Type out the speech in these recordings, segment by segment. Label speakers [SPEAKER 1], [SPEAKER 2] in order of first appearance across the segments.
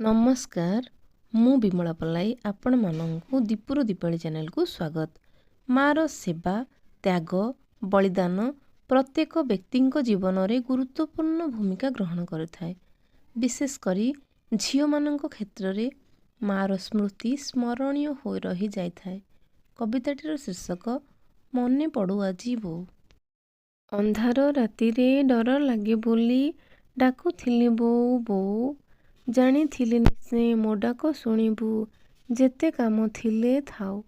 [SPEAKER 1] नमस्कार मु विमला पल्लाई आपण मानू दीपुर दीपावली चैनल को स्वागत। मार सेवा त्याग बलिदान प्रत्येक व्यक्ति जीवन में गुरुत्वपूर्ण भूमिका ग्रहण करें। विशेषकर झील मान क्षेत्र में मार स्मृति स्मरणीय हो रही जाए। कविताटीर शीर्षक मने पड़ू आजी बो। अंधार राति डर लगे बोली डाकुथिली बो बो, जानी निश्चय मो डाक शुणिबू जेते काम थिले थाउ।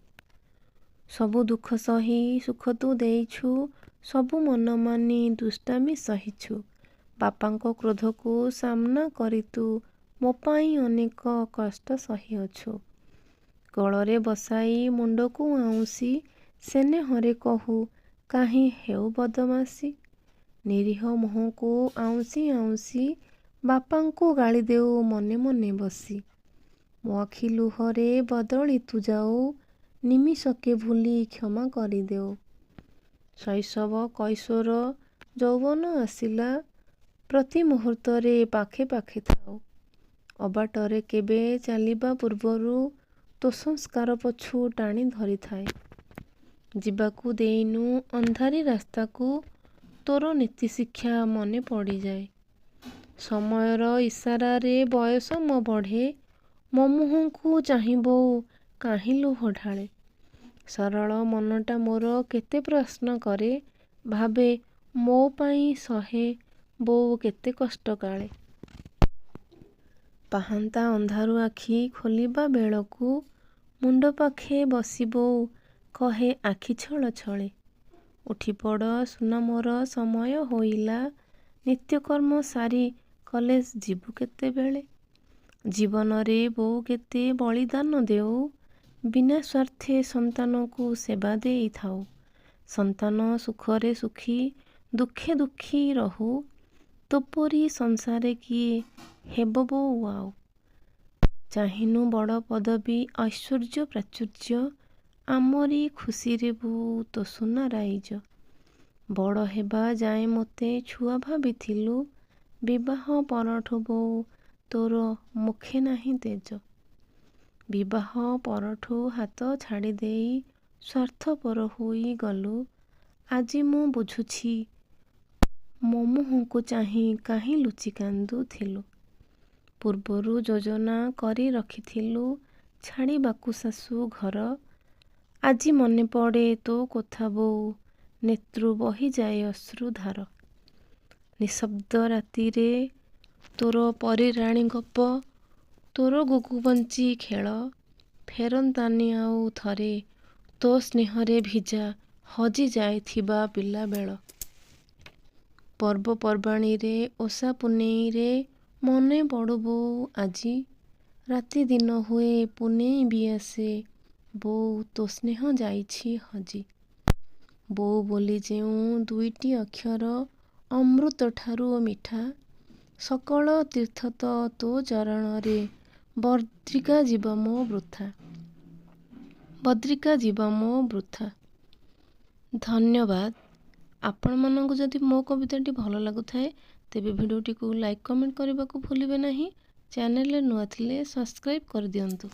[SPEAKER 1] सबु दुख सही सुख तू देइछु, सबु मन मानी दुष्टामी सहिछु। बापांको क्रोध को सामना करी तू मो पाई अनेक कष्ट सही अछु। गलरे बसाई मुंड को आउसी सेने हरे कहू काहे हेउ बदमासी। निरीह मोह को आउसी आउसी बापांको गाली देऊ मने मने बसी। मो आखि लुहरे बदली तू जाऊ निमिषके भूली क्षमा करी देऊ। शैशव कैशोर यौवन आसिला प्रति मुहूर्तरे पाखे पाखे थाऊ। अबाटरे केबे चलिबा पूर्वरु तो संस्कार पछु टाणी धरी थाए। जीवाकू देइनु अंधारी रास्ता को तोर नीति शिक्षा मने पड़ी जाए। समयर इशारा रे बयस मो बढ़े, मो मुह को चाहिबो काहि लुह ढाळे। सरल मनटा मोर केते प्रश्न करे, भावे मो पाई सहे बो केते कष्ट काळे। पाहांता अंधारु आखि खोलिबा बेलकू मुंड पाखे बसिबो कहे आखि छळ छळे। उठी पड़ सुना मोर समय होइला, नित्यकर्म सारी कलेज जीवु केते बेले। जीवन रे बो केते बलिदान देऊ, बिना स्वार्थे संतान को सेवा देई थाऊ। संतान सुखरे सुखी दुखे दुखी रहू, तोपरी संसारे किए हेब बो आऊ। चाहिनु बड़ पदवी ऐश्वर्य प्राचुर्य, आमरी खुशी रे बो तो सुना राइज। बड़ हेबा जाए मते छुआ भाविथिलु, विवाह परठु बो तोर मुखे नाही तेज। विवाह परठु हाथ छाड़ी देई स्वार्थपर होई गलु, आजी मु बुझुछि मो मुह को चाही काहि लुचि कांदु थिलु। पूर्वरु योजना करी रखिथिलु छाड़ीबाकू शाशु घर, आजी मने पड़े तो कथा बो नेत्रु बही जाए अश्रुधार। निशब्द राति रे तोर परिराणी गप, तोर गुगुबंची खेल, फेरंतानी आउ थरे तो स्नेहरे भिजा हजी जाइथिबा पिला बेल। पर्वपर्वाणी रे ओषा पुनेई रे मने पड़ुबो आजी, राति दिन हुए पुनेई भी आसे बो तो स्नेह जाइछि हजी। बो बोली जेऊ दुईटी अक्षर अमृत ठारू मिठा, सकल तीर्थ तो चरण रे बद्रिका जीवा मो वृथा। बद्रिका जीवा मो वृथा। धन्यवाद। आपण मानंकु जदि मो कविताटी भल लागुथाए तेबे भिडियोटी को लाइक कमेंट करने को भूलिबे नहीं। चैनल रे नुआ थिले सब्सक्राइब कर दियंतु।